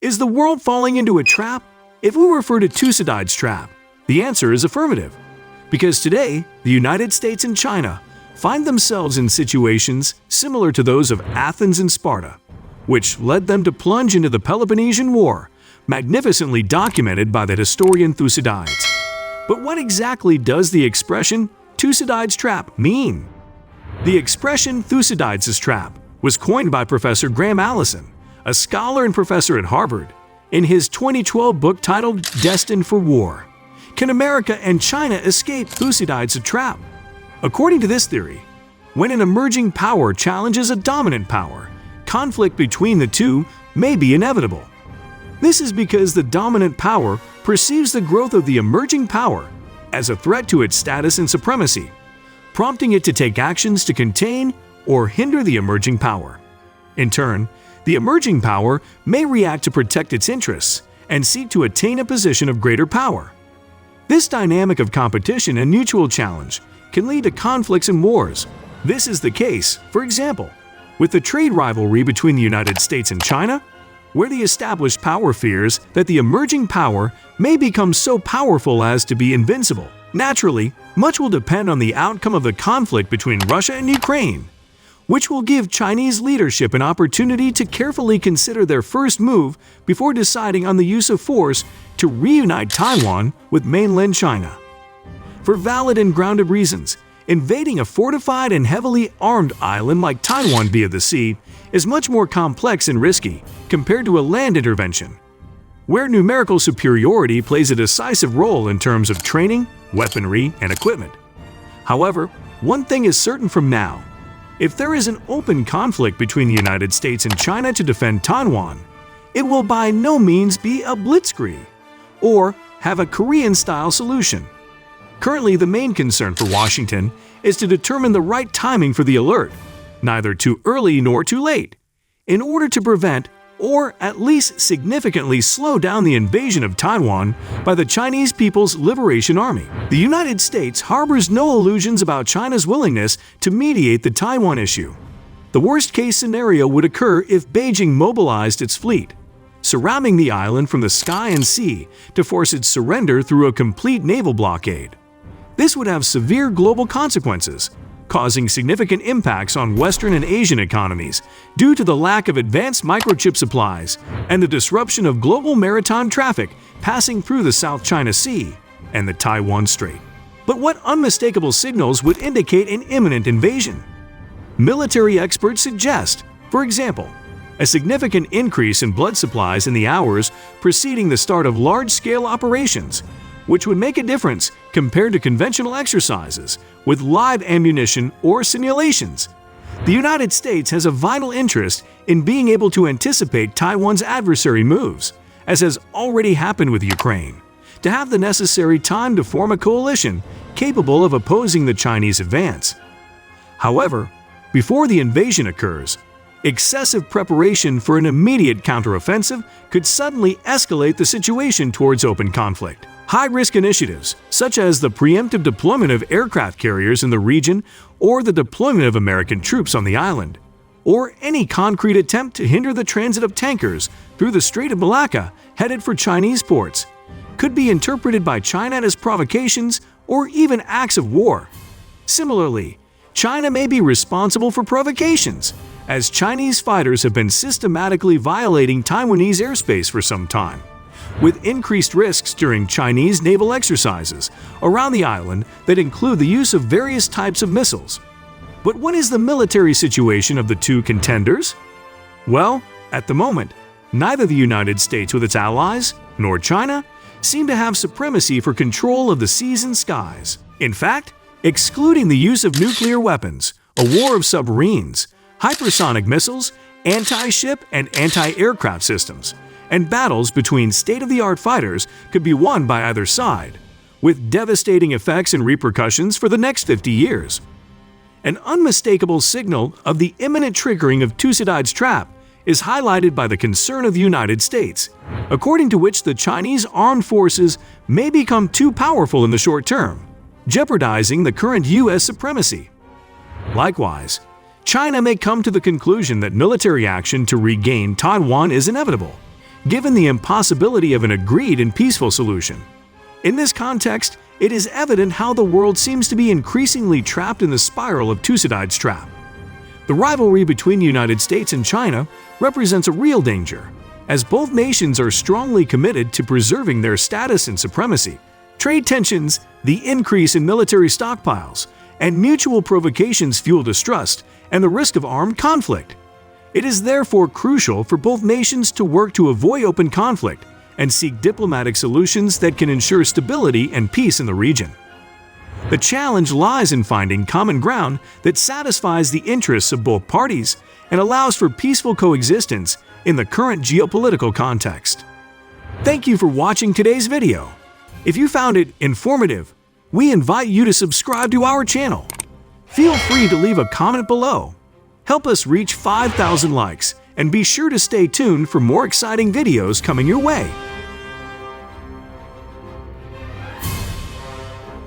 Is the world falling into a trap? If we refer to Thucydides' trap, the answer is affirmative. Because today, the United States and China find themselves in situations similar to those of Athens and Sparta, which led them to plunge into the Peloponnesian War, magnificently documented by the historian Thucydides. But what exactly does the expression Thucydides' trap mean? The expression Thucydides' trap was coined by Professor Graham Allison, a scholar and professor at Harvard, in his 2012 book titled Destined for War. Can America and China escape Thucydides' trap? According to this theory, when an emerging power challenges a dominant power, conflict between the two may be inevitable. This is because the dominant power perceives the growth of the emerging power as a threat to its status and supremacy, prompting it to take actions to contain or hinder the emerging power. In turn, the emerging power may react to protect its interests and seek to attain a position of greater power. This dynamic of competition and mutual challenge can lead to conflicts and wars. This is the case, for example, with the trade rivalry between the United States and China, where the established power fears that the emerging power may become so powerful as to be invincible. Naturally, much will depend on the outcome of the conflict between Russia and Ukraine, which will give Chinese leadership an opportunity to carefully consider their first move before deciding on the use of force to reunite Taiwan with mainland China. For valid and grounded reasons, invading a fortified and heavily armed island like Taiwan via the sea is much more complex and risky compared to a land intervention, where numerical superiority plays a decisive role in terms of training, weaponry, and equipment. However, one thing is certain from now. If there is an open conflict between the United States and China to defend Taiwan, it will by no means be a blitzkrieg or have a Korean-style solution. Currently, the main concern for Washington is to determine the right timing for the alert, neither too early nor too late, in order to prevent or at least significantly slow down the invasion of Taiwan by the Chinese People's Liberation Army. The United States harbors no illusions about China's willingness to mediate the Taiwan issue. The worst-case scenario would occur if Beijing mobilized its fleet, surrounding the island from the sky and sea to force its surrender through a complete naval blockade. This would have severe global consequences, causing significant impacts on Western and Asian economies due to the lack of advanced microchip supplies and the disruption of global maritime traffic passing through the South China Sea and the Taiwan Strait. But what unmistakable signals would indicate an imminent invasion? Military experts suggest, for example, a significant increase in blood supplies in the hours preceding the start of large-scale operations, which would make a difference compared to conventional exercises with live ammunition or simulations. The United States has a vital interest in being able to anticipate Taiwan's adversary moves, as has already happened with Ukraine, to have the necessary time to form a coalition capable of opposing the Chinese advance. However, before the invasion occurs, excessive preparation for an immediate counteroffensive could suddenly escalate the situation towards open conflict. High-risk initiatives, such as the preemptive deployment of aircraft carriers in the region or the deployment of American troops on the island, or any concrete attempt to hinder the transit of tankers through the Strait of Malacca headed for Chinese ports, could be interpreted by China as provocations or even acts of war. Similarly, China may be responsible for provocations, as Chinese fighters have been systematically violating Taiwanese airspace for some time, with increased risks during Chinese naval exercises around the island that include the use of various types of missiles. But what is the military situation of the two contenders? Well, at the moment, neither the United States with its allies nor China seem to have supremacy for control of the seas and skies. In fact, excluding the use of nuclear weapons, a war of submarines, hypersonic missiles, anti-ship and anti-aircraft systems, and battles between state-of-the-art fighters could be won by either side, with devastating effects and repercussions for the next 50 years. An unmistakable signal of the imminent triggering of Thucydides' trap is highlighted by the concern of the United States, according to which the Chinese armed forces may become too powerful in the short term, jeopardizing the current U.S. supremacy. Likewise, China may come to the conclusion that military action to regain Taiwan is inevitable, given the impossibility of an agreed and peaceful solution. In this context, it is evident how the world seems to be increasingly trapped in the spiral of Thucydides' trap. The rivalry between the United States and China represents a real danger, as both nations are strongly committed to preserving their status and supremacy. Trade tensions, the increase in military stockpiles, and mutual provocations fuel distrust and the risk of armed conflict. It is therefore crucial for both nations to work to avoid open conflict and seek diplomatic solutions that can ensure stability and peace in the region. The challenge lies in finding common ground that satisfies the interests of both parties and allows for peaceful coexistence in the current geopolitical context. Thank you for watching today's video. If you found it informative, we invite you to subscribe to our channel. Feel free to leave a comment below. Help us reach 5,000 likes and be sure to stay tuned for more exciting videos coming your way.